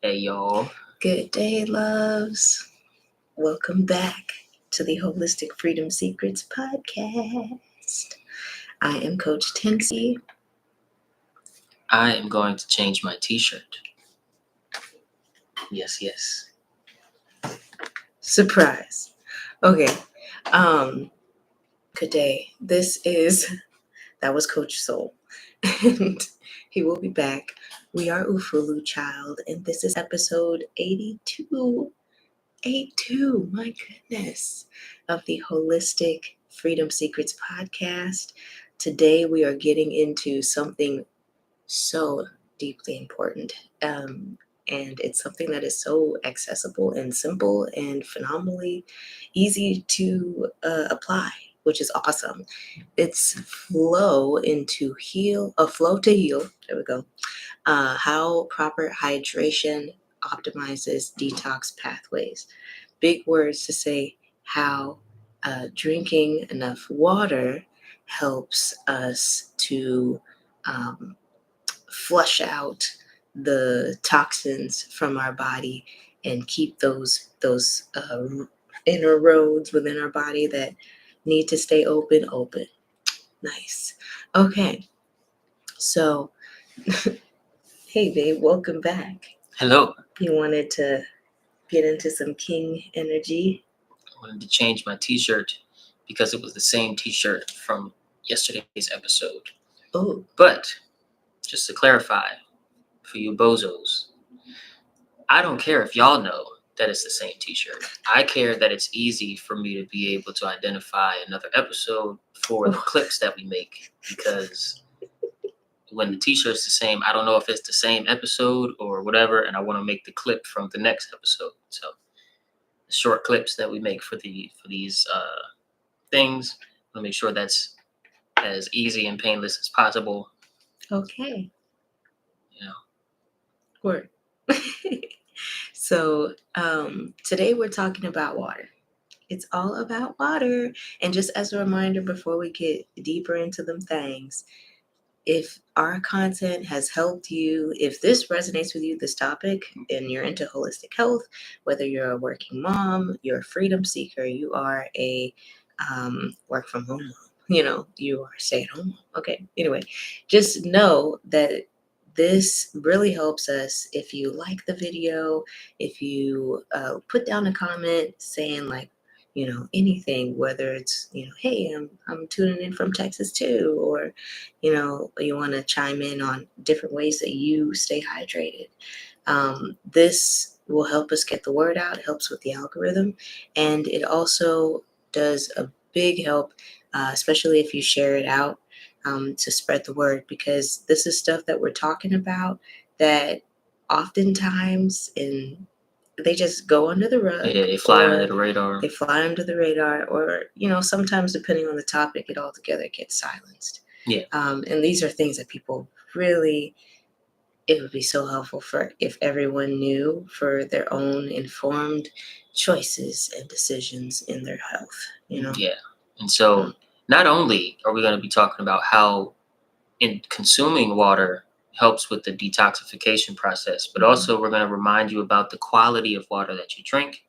Hey, y'all. Good day, loves. Welcome back to the Holistic Freedom Secrets podcast. I am Coach Tensi. I am going to change my t-shirt. Yes. Surprise. Okay. Good day. That was Coach Soul. And he will be back. We are Ufulu Child, and this is episode 82. 82, my goodness, of the Holistic Freedom Secrets podcast. Today we are getting into something so deeply important. And it's something that is so accessible and simple and phenomenally easy to apply, which is awesome. It's flow to heal. There we go. How proper hydration optimizes detox pathways. Big words to say how drinking enough water helps us to flush out the toxins from our body and keep those inner roads within our body that need to stay open. Nice. Okay. So, hey, babe, welcome back. Hello. You wanted to get into some king energy? I wanted to change my t-shirt because it was the same t-shirt from yesterday's episode. Oh. But, just to clarify, for you bozos, I don't care if y'all know that it's the same t-shirt. I care that it's easy for me to be able to identify another episode for the clips that we make, because when the t-shirt's the same, I don't know if it's the same episode or whatever, and I want to make the clip from the next episode. So the short clips that we make for these things, I want to make sure that's as easy and painless as possible. Okay. You know. Word. So today we're talking about water. It's all about water. And just as a reminder, before we get deeper into them things, if our content has helped you, if this resonates with you, this topic, and you're into holistic health, whether you're a working mom, you're a freedom seeker, you are a work from home mom, you are a stay-at-home mom. Okay, anyway, just know that this really helps us if you like the video, if you put down a comment saying anything, whether it's, hey, I'm tuning in from Texas too, or, you want to chime in on different ways that you stay hydrated. This will help us get the word out. It helps with the algorithm. And it also does a big help, especially if you share it out, to spread the word, because this is stuff that we're talking about that oftentimes they just go under the rug. Yeah, they fly under the radar. They fly under the radar, or, sometimes depending on the topic, it altogether gets silenced. Yeah. And these are things that people really, it would be so helpful for if everyone knew for their own informed choices and decisions in their health, Yeah. And so not only are we going to be talking about how in consuming water helps with the detoxification process, but also we're going to remind you about the quality of water that you drink.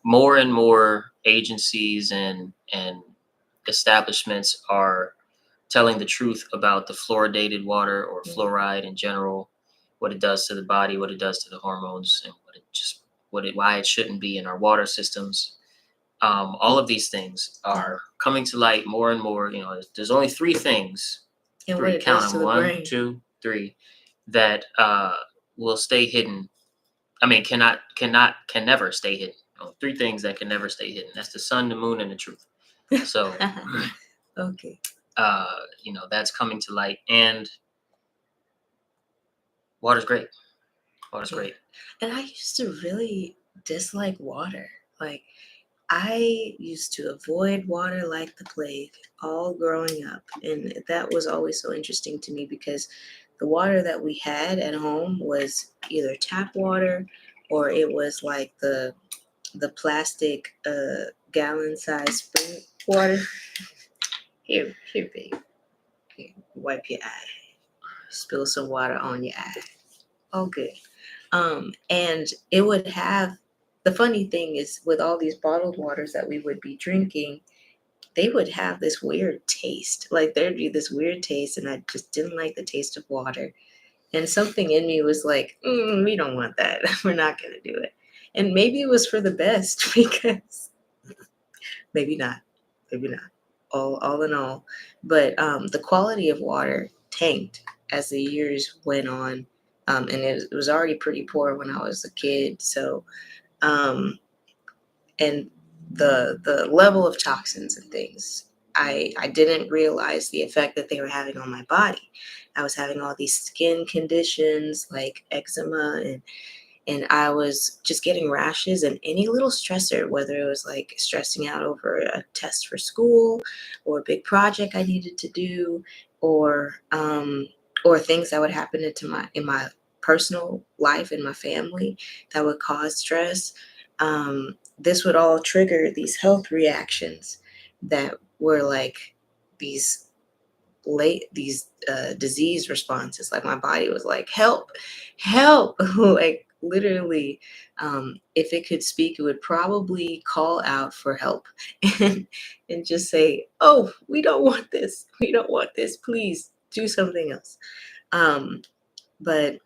More and more agencies and establishments are telling the truth about the fluoridated water, or fluoride in general, what it does to the body, what it does to the hormones, and why it shouldn't be in our water systems. All of these things are coming to light more and more. There's only three things. And three, count them, 1, 2, 3, that will stay hidden. I mean, can never stay hidden. Three things that can never stay hidden. That's the sun, the moon, and the truth. So, okay. That's coming to light, and water's great. Water's great. And I used to really dislike water. Like, I used to avoid water like the plague all growing up. And that was always so interesting to me, because the water that we had at home was either tap water, or it was like the plastic gallon-sized spring water. Here, babe. Here, wipe your eye. Spill some water on your eye. all good. And it would have, the funny thing is with all these bottled waters that we would be drinking, they would have this weird taste. Like there'd be this weird taste, and I just didn't like the taste of water. And something in me was like, we don't want that. We're not going to do it. And maybe it was for the best because maybe not, maybe not. All in all, but the quality of water tanked as the years went on, and it was already pretty poor when I was a kid. So, um, and the level of toxins and things, I didn't realize the effect that they were having on my body. I was having all these skin conditions like eczema, and I was just getting rashes, and any little stressor, whether it was like stressing out over a test for school or a big project I needed to do, or things that would happen in my personal life in my family that would cause stress. This would all trigger these health reactions that were like these disease responses. Like my body was like, help. Like literally, if it could speak, it would probably call out for help and and just say, oh, we don't want this, please do something else. But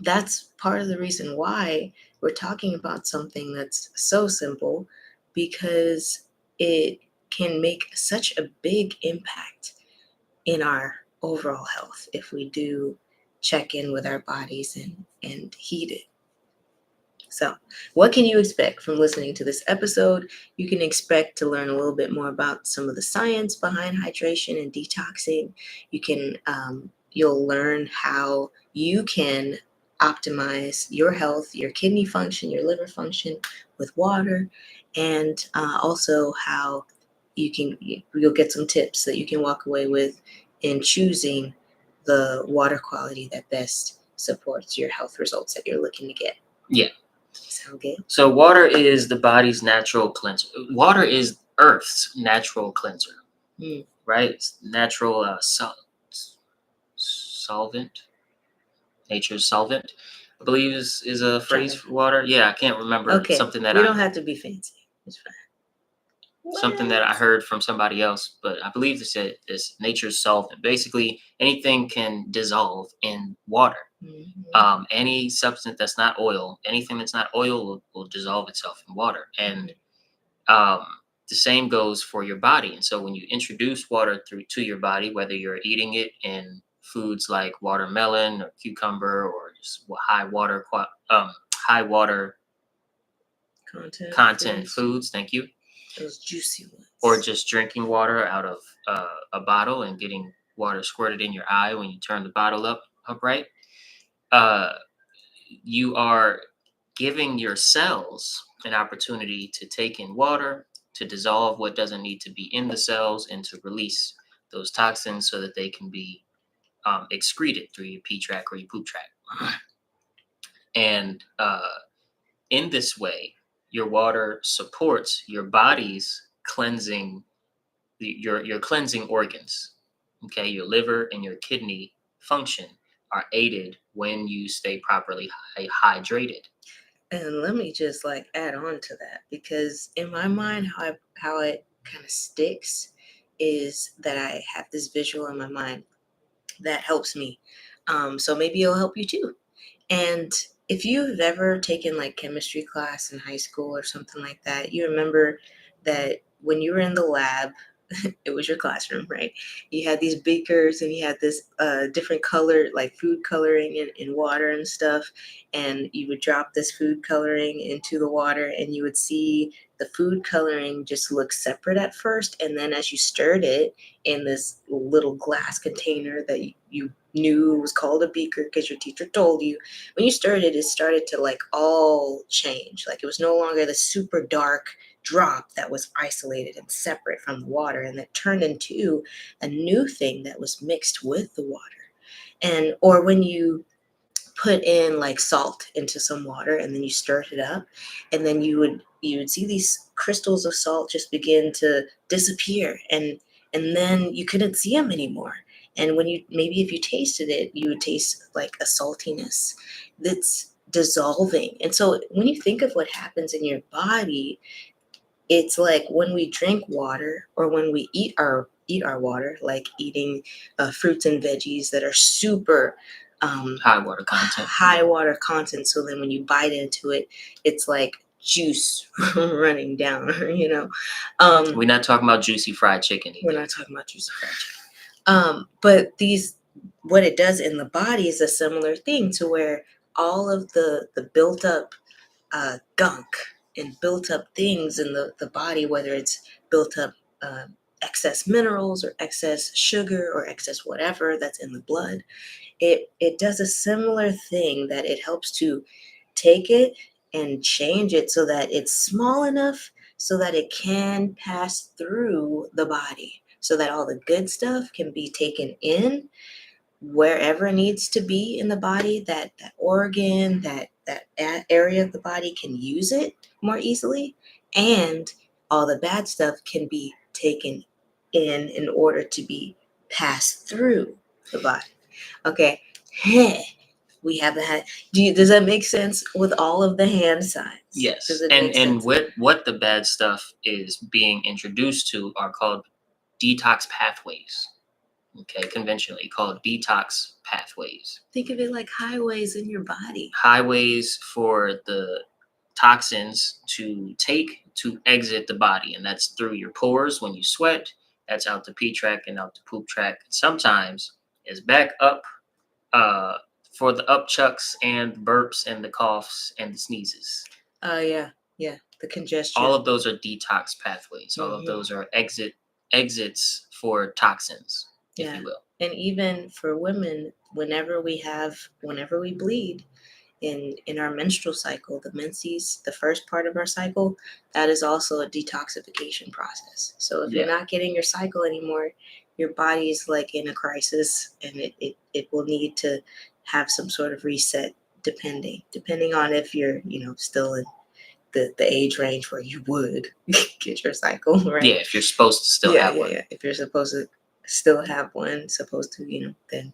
that's part of the reason why we're talking about something that's so simple, because it can make such a big impact in our overall health if we do check in with our bodies and heed it. So, what can you expect from listening to this episode? You can expect to learn a little bit more about some of the science behind hydration and detoxing. You'll learn how you can optimize your health, your kidney function, your liver function with water, and also how you'll get some tips that you can walk away with in choosing the water quality that best supports your health results that you're looking to get. Yeah. Sound good? So water is the body's natural cleanser. Water is Earth's natural cleanser, right? It's natural solvent. Nature's solvent, I believe is a phrase for water. Yeah, I can't remember. Okay, Something that we don't have to be fancy. It's fine. Something that I heard from somebody else, but I believe it's nature's solvent. Basically, anything can dissolve in water. Any substance that's not oil, anything that's not oil will dissolve itself in water. And the same goes for your body. And so when you introduce water to your body, whether you're eating it in foods like watermelon or cucumber or just high water content foods, thank you, those juicy ones, or just drinking water out of a bottle and getting water squirted in your eye when you turn the bottle upright, you are giving your cells an opportunity to take in water, to dissolve what doesn't need to be in the cells, and to release those toxins so that they can be excreted through your pee tract or your poop tract. And in this way, your water supports your body's cleansing, your cleansing organs. Okay, your liver and your kidney function are aided when you stay properly hydrated. And let me just like add on to that, because in my mind, how it kind of sticks is that I have this visual in my mind that helps me. So maybe it'll help you too. And if you've ever taken like chemistry class in high school or something like that, you remember that when you were in the lab, it was your classroom, right? You had these beakers and you had this different color, like food coloring in water and stuff. And you would drop this food coloring into the water and you would see the food coloring just look separate at first. And then as you stirred it in this little glass container that you knew was called a beaker because your teacher told you, when you stirred it, it started to like all change. Like it was no longer the super dark drop that was isolated and separate from the water, and that turned into a new thing that was mixed with the water. And or when you put in like salt into some water and then you stirred it up, and then you would see these crystals of salt just begin to disappear, and then you couldn't see them anymore. And when you, maybe if you tasted it, you would taste like a saltiness that's dissolving. And so when you think of what happens in your body, it's like when we drink water or when we eat our water, like eating fruits and veggies that are super High water content. high water content. So then when you bite into it, it's like juice running down, you know. We're not talking about juicy fried chicken either. We're not talking about juicy fried chicken. But what it does in the body is a similar thing, to where all of the built up gunk and built up things in the body, whether it's built up excess minerals or excess sugar or excess whatever that's in the blood, it does a similar thing, that it helps to take it and change it so that it's small enough so that it can pass through the body, so that all the good stuff can be taken in wherever it needs to be in the body, that organ, that area of the body can use it more easily, and all the bad stuff can be taken in order to be passed through the body. Okay. We have the hand. Does that make sense with all of the hand signs? Yes. Does it And make sense? what the bad stuff is being introduced to are called detox pathways. Okay, conventionally called detox pathways. Think of it like highways in your body. Highways for the toxins to exit the body, and that's through your pores when you sweat. That's out the pee tract and out the poop tract. Sometimes it's back up for the upchucks and burps and the coughs and the sneezes. Oh yeah, the congestion. All of those are detox pathways. All of Mhm. those are exits for toxins, if Yeah. you will. And even for women, whenever we bleed in our menstrual cycle, the menses, the first part of our cycle, that is also a detoxification process. So if you're not getting your cycle anymore, your body is like in a crisis, and it will need to have some sort of reset, depending on if you're, still in the age range where you would get your cycle, right? Yeah, if you're supposed to still have one. Yeah. If you're supposed to still have one, then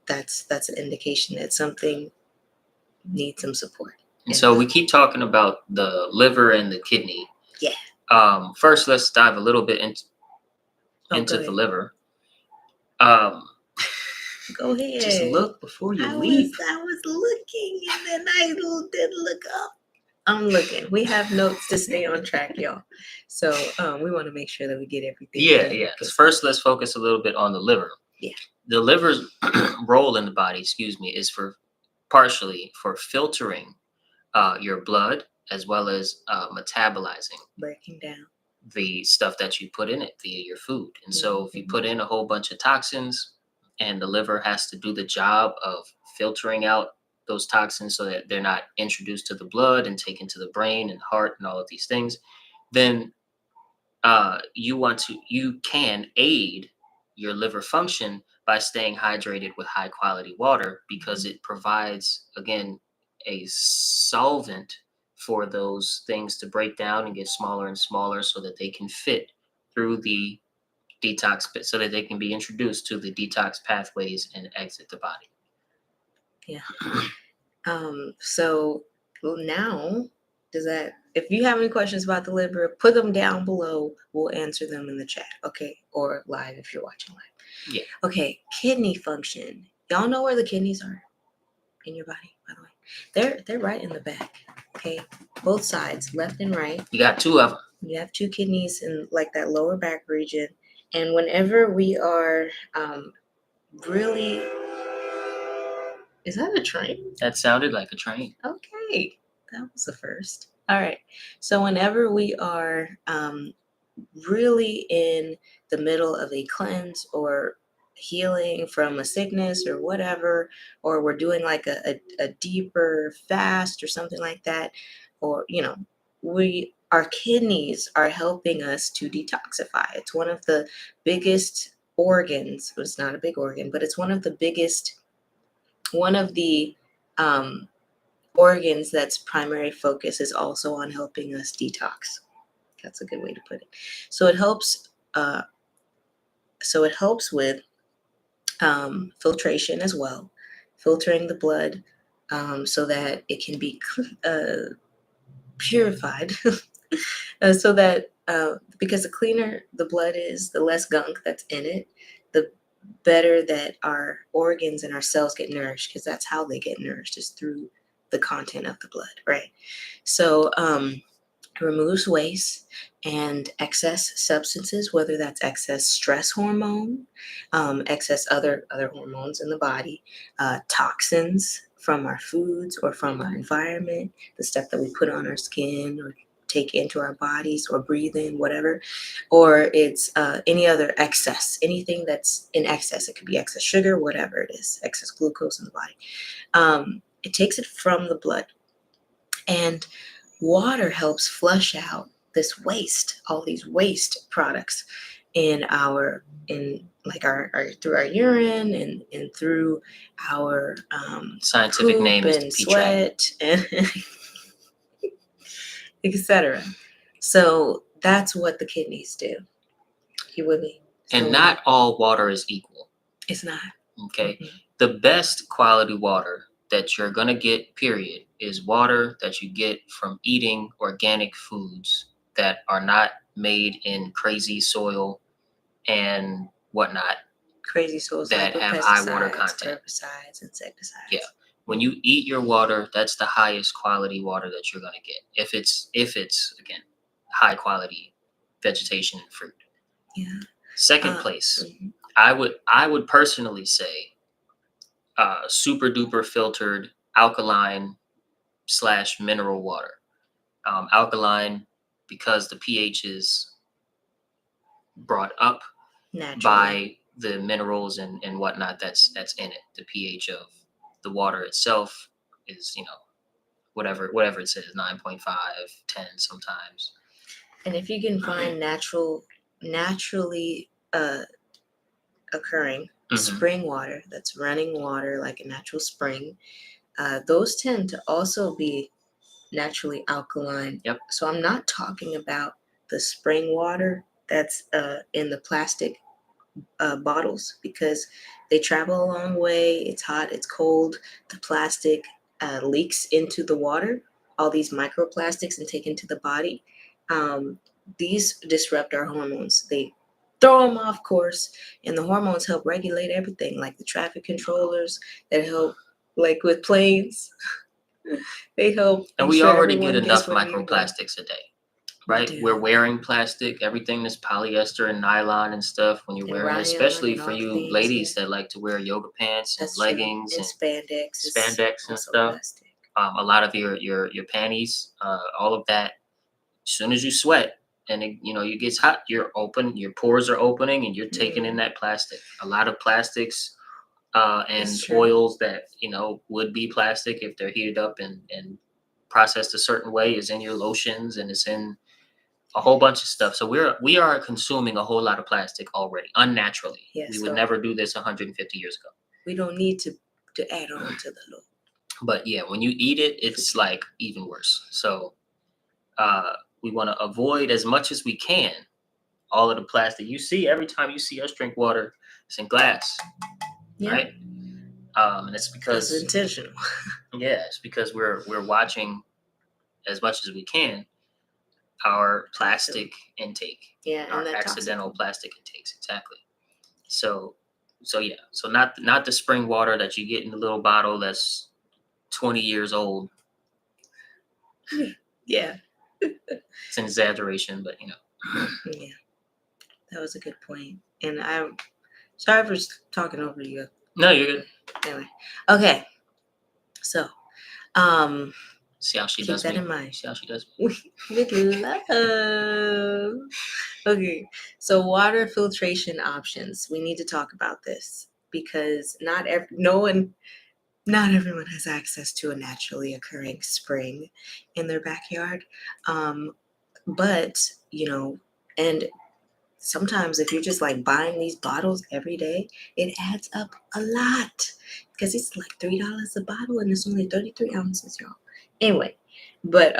that's an indication that something needs some support. And so we keep talking about the liver and the kidney. Yeah. First, let's dive a little bit into the liver. Go ahead. Just look before you leap. I was looking, and then I didn't look up. I'm looking. We have notes to stay on track, y'all. So we want to make sure that we get everything. Yeah. First, let's focus a little bit on the liver. Yeah. The liver's role in the body, is partially for filtering your blood, as well as metabolizing, breaking down the stuff that you put in it via your food. And so if you put in a whole bunch of toxins, and the liver has to do the job of filtering out those toxins so that they're not introduced to the blood and taken to the brain and heart and all of these things, then you can aid your liver function by staying hydrated with high quality water, because it provides, again, a solvent for those things to break down and get smaller and smaller, so that they can fit through the detox, so that they can be introduced to the detox pathways and exit the body. Yeah. So now, if you have any questions about the liver, put them down below. We'll answer them in the chat, okay? Or live if you're watching live. Yeah. Okay, kidney function. Y'all know where the kidneys are in your body, by the way. They're right in the back, okay? Both sides, left and right. You got two of them. You have two kidneys in like that lower back region. And whenever we are really... Is that a train? That sounded like a train. Okay, that was the first. All right. So whenever we are really in the middle of a cleanse or healing from a sickness or whatever, or we're doing like a deeper fast or something like that, or our kidneys are helping us to detoxify. It's one of the biggest organs. It's not a big organ, but it's one of the organs that's primary focus is also on helping us detox. That's a good way to put it. So it helps So it helps with filtration as well, filtering the blood so that it can be purified. So that because the cleaner the blood is, the less gunk that's in it, the better that our organs and our cells get nourished, because that's how they get nourished, is through the content of the blood, right? So removes waste and excess substances, whether that's excess stress hormone, excess other hormones in the body, toxins from our foods or from our environment, the stuff that we put on our skin or take into our bodies or breathe in, whatever, or it's any other excess, anything that's in excess. It could be excess sugar, whatever it is, excess glucose in the body. It takes it from the blood, and water helps flush out this waste, all these waste products in like our through our urine and through our Scientific poop name is the and P track. sweat and etc. So that's what the kidneys do. You with me? And So not all water is equal. it's not. Okay. Mm-mm. The best quality water that you're going to get, period, is water that you get from eating organic foods that are not made in crazy soil and whatnot Crazy soils that like with have high water pesticides, content. herbicides, insecticides. Yeah. When you eat your water, that's the highest quality water that you're going to get. If it's again high quality vegetation and fruit. Yeah. Second place, Mhm. I would personally say super duper filtered alkaline slash mineral water. Alkaline because the pH is brought up Naturally. by the minerals and whatnot that's in it. The pH of the water itself is, whatever it says, 9.5, 10 sometimes. And if you can find naturally occurring spring water, that's running water like a natural spring, those tend to also be naturally alkaline. Yep. So I'm not talking about the spring water that's in the plastic bottles, because they travel a long way. It's hot, it's cold. The plastic leaks into the water, all these microplastics, and take into the body. These disrupt our hormones. They throw them off course, and the hormones help regulate everything, like the traffic controllers that help, like with planes. They help And we ensure already get everyone gets enough where they need to go. microplastics a day, right? do. We're wearing plastic, everything that's polyester and nylon and stuff when you're And wearing it, rayon especially and for all the you things, ladies yeah. that like to wear yoga pants and That's true. leggings And and spandex is spandex and also stuff. plastic. A lot of your panties, all of that. As soon as you sweat and you get hot, you're open, your pores are opening, and you're taking in that plastic. A lot of plastics and It's true. oils that would be plastic if they're heated up and processed a certain way is in your lotions, and it's in a whole bunch of stuff. So we are consuming a whole lot of plastic already unnaturally. Yeah, We would so never do this 150 years ago. we don't need to add on to the load. But yeah, when you eat it, it's like even worse. So we want to avoid as much as we can all of the plastic you see. Every time you see us drink water, it's in glass, Yeah. right? And it's That's because intentional. it's because we're watching as much as we can our plastic intake, Yeah, and our that accidental toxic. plastic intakes, exactly. So yeah, so not the spring water that you get in the little bottle that's 20 years old. Yeah. It's an exaggeration, but Yeah. That was a good point. And I'm sorry for talking over you. no, you're good. Anyway. Okay. So See how she keep does that me. in mind. See how she does me. With love. Okay, so water filtration options. We need to talk about this because not everyone has access to a naturally occurring spring in their backyard. But and sometimes if you're just like buying these bottles every day, it adds up a lot because it's like $3 a bottle and it's only 33 ounces, y'all. Anyway, but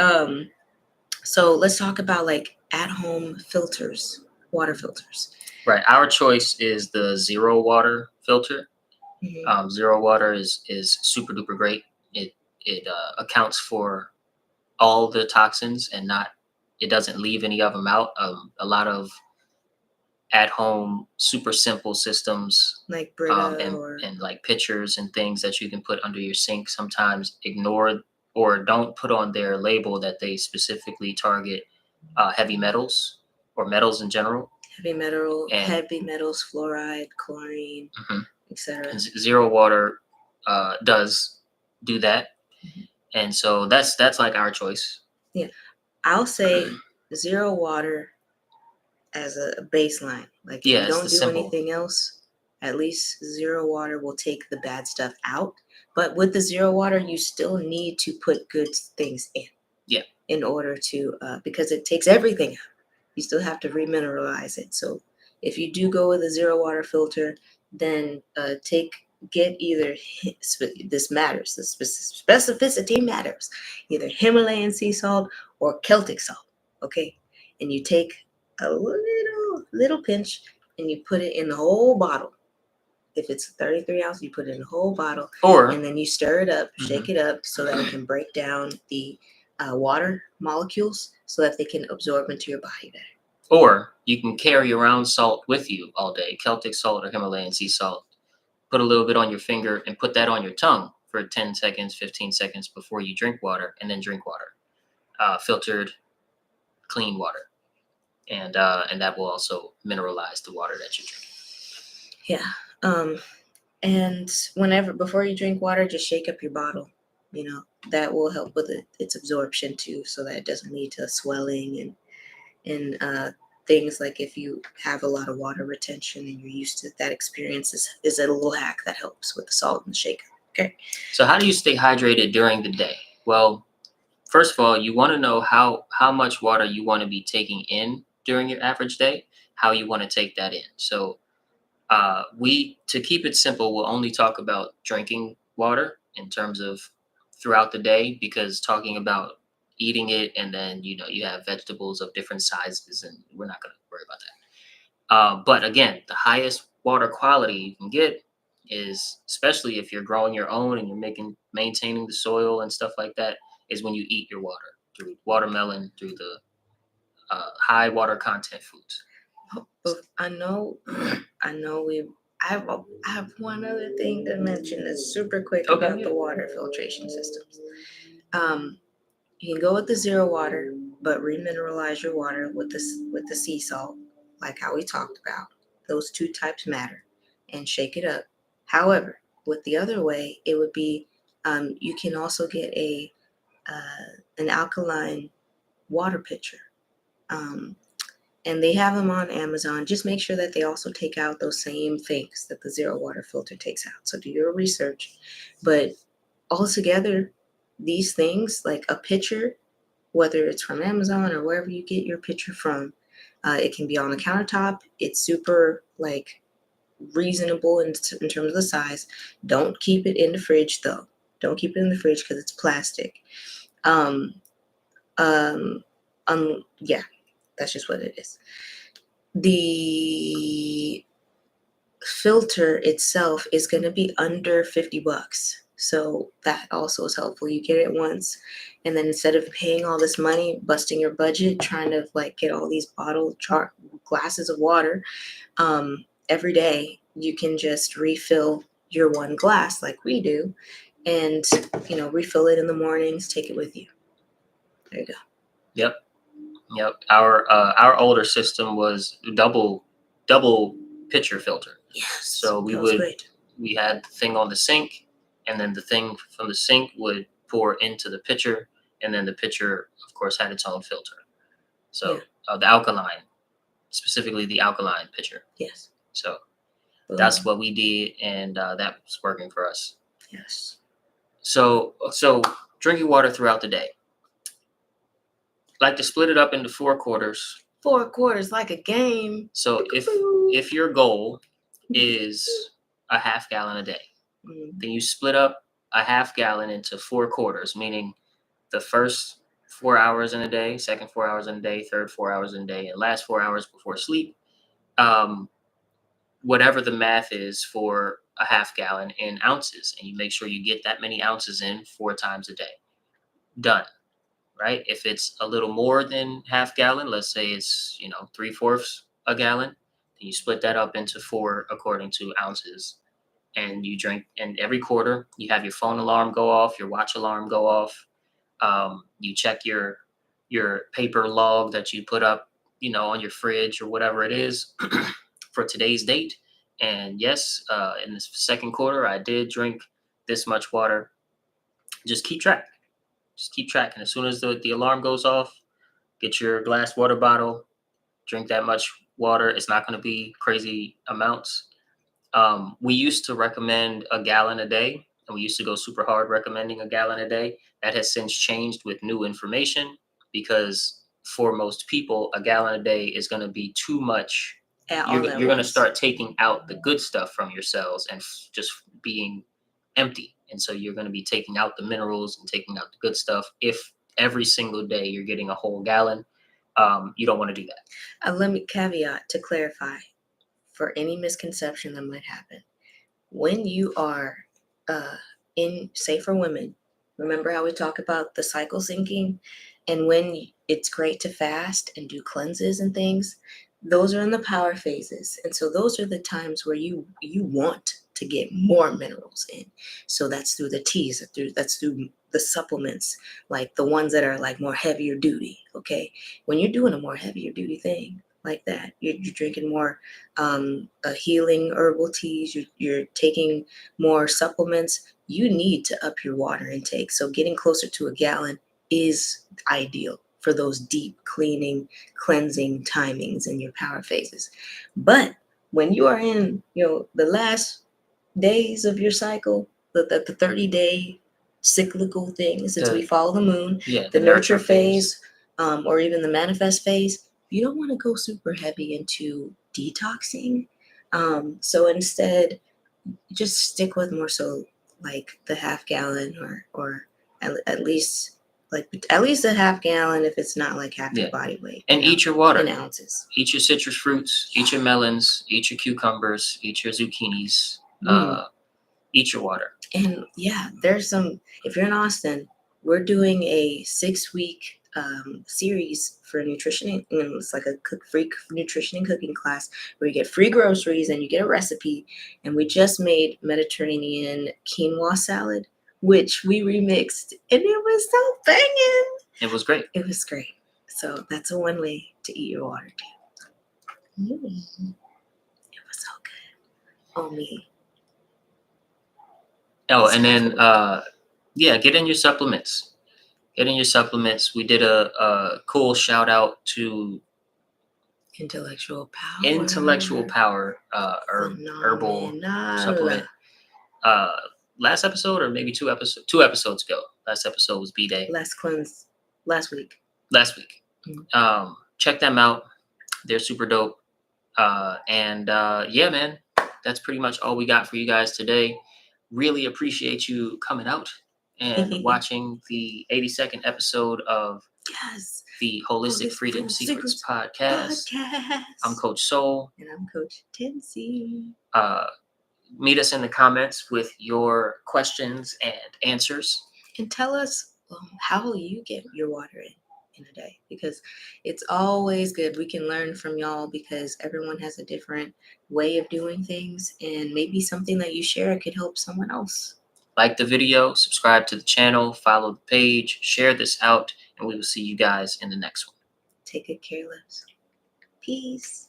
so let's talk about like at-home filters, water filters. Right. Our choice is the zero water filter. Mhm. Zero water is super duper great. It accounts for all the toxins and not it doesn't leave any of them out. A lot of at home super simple systems Like Brita and or like pitchers and things that you can put under your sink sometimes ignore or don't put on their label that they specifically target heavy metals or metals in general. And heavy metals, fluoride, chlorine, mhm, etc. zero water does do that, Mhm. and so that's like our choice. Yeah, I'll say zero water as a baseline. Like if Yeah, you it's the don't do simple. anything else, at least zero water will take the bad stuff out. But with the zero water, you still need to put good things Yeah. in order to because it takes everything out. You still have to remineralize it. So if you do go with a zero water filter, then get either this matters. The specificity matters. Either Himalayan sea salt or Celtic salt. Okay, and you take a little pinch and you put it in the whole bottle. If it's 33 ounce, you put it in the whole bottle, Or and then you stir it up, mhm, shake it up so that it can break down the water molecules so that they can absorb into your body better. or you can carry around salt with you all day, Celtic salt or Himalayan sea salt. Put a little bit on your finger and put that on your tongue for 10 seconds, 15 seconds before you drink water, and then drink water, filtered, clean water, and that will also mineralize the water that you're drinking. Yeah. And whenever before you drink water, just shake up your bottle. That will help with its absorption too, so that it doesn't lead to swelling and things like if you have a lot of water retention and you're used to that experience is a little hack that helps with the salt and the shaker. Okay. So how do you stay hydrated during the day? Well, first of all, you want to know how much water you want to be taking in during your average day, how you want to take that in. So we to keep it simple, we'll only talk about drinking water in terms of throughout the day because talking about eating it and then you have vegetables of different sizes and we're not going to worry about that. But again, the highest water quality you can get is, especially if you're growing your own and you're maintaining the soil and stuff like that, is when you eat your water through watermelon, through the high water content foods. But I know I have one other thing to mention that's super quick Okay, about yeah. the water filtration systems. Um, you can go with the zero water, but remineralize your water with the sea salt, like how we talked about. Those two types matter, and shake it up. However, with the other way, it would be you can also get an alkaline water pitcher. Um, and they have them on Amazon. Just make sure that they also take out those same things that the zero water filter takes out. So do your research. But altogether, these things, like a pitcher, whether it's from Amazon or wherever you get your pitcher from, it can be on the countertop. It's super like reasonable in terms of the size. Don't keep it in the fridge though. Don't keep it in the fridge because it's plastic. Um, yeah, that's just what it is. The filter itself is going to be under $50. So that also is helpful. You get it once, and then instead of paying all this money, busting your budget, trying to like get all these glasses of water every day, you can just refill your one glass like we do, and refill it in the mornings. Take it with you. There you go. Yep, yep. Our older system was double pitcher filter. Yes, So that was great. we had the thing on the sink, and then the thing from the sink would pour into the pitcher, and then the pitcher, of course, had its own filter. Yeah. So the alkaline, specifically the alkaline pitcher. Yes. So that's Boom. what we did, and that was working for us. Yes. So drinking water throughout the day. Like to split it up into 4 quarters. 4 quarters like a game. So if your goal is a half gallon a day, then you split up a half gallon into 4 quarters, meaning the first 4 hours in a day, second 4 hours in a day, third 4 hours in a day, and last 4 hours before sleep, whatever the math is for a half gallon in ounces, and you make sure you get that many ounces in 4 times a day. Done. Right? If it's a little more than half gallon, let's say it's 3/4 a gallon, then you split that up into 4 according to ounces, and you drink. And every quarter, you have your phone alarm go off, your watch alarm go off. You check your paper log that you put up, on your fridge or whatever it is for today's date. And yes, in the second quarter, I did drink this much water. Just keep track. Just keep track. And as soon as the alarm goes off, get your glass water bottle, drink that much water. It's not going to be crazy amounts. We used to recommend a gallon a day, and we used to go super hard recommending a gallon a day. That has since changed with new information, because for most people, a gallon a day is going to be too much. You're going to start taking out the good stuff from your cells and just being empty. And so you're going to be taking out the minerals and taking out the good stuff. If every single day you're getting a whole gallon, you don't want to do that. Let me caveat to clarify for any misconception that might happen. When you are say for women, remember how we talk about the cycle syncing, and when it's great to fast and do cleanses and things, those are in the power phases. And so those are the times where you want to get more minerals in. So that's through the teas, that's through the supplements, like the ones that are like more heavier duty. Okay, when you're doing a more heavier duty thing like that, you're drinking more healing herbal teas, you're taking more supplements, you need to up your water intake. So getting closer to a gallon is ideal for those deep cleaning, cleansing timings in your power phases. But when you are in the last days of your cycle, the 30-day cyclical thing, since we follow the moon, the nurture phase, or even the manifest phase, you don't want to go super heavy into detoxing. So instead, just stick with more so like the half gallon, or at least a half gallon if it's not like half your body weight. And eat your water in ounces. Eat your citrus fruits, eat your melons, eat your cucumbers, eat your zucchinis, eat your water. And yeah, there's some, if you're in Austin, we're doing a 6-week series for nutrition, and it's like a free nutrition and cooking class where you get free groceries and you get a recipe. And we just made Mediterranean quinoa salad, which we remixed, and it was so banging. It was great. It was great. So that's one way to eat your water too. It was so good. Oh me. Oh, and then get in your supplements. Get in your supplements. We did a cool shout out to Intellectual Power herbal supplement. Last episode, or maybe 2 episodes ago. Last episode was B-Day. Last week. Mm-hmm. Check them out. They're super dope. Yeah, man, that's pretty much all we got for you guys today. Really appreciate you coming out and watching the 82nd episode of the Holistic Freedom Secrets podcast. I'm Coach Soul. And I'm Coach Tinsy. Meet us in the comments with your questions and answers. And tell us how you get your water in a day, because it's always good. We can learn from y'all, because everyone has a different way of doing things, and maybe something that you share could help someone else. Like the video, subscribe to the channel, follow the page, share this out, and we will see you guys in the next one. Take good care, loves. Peace.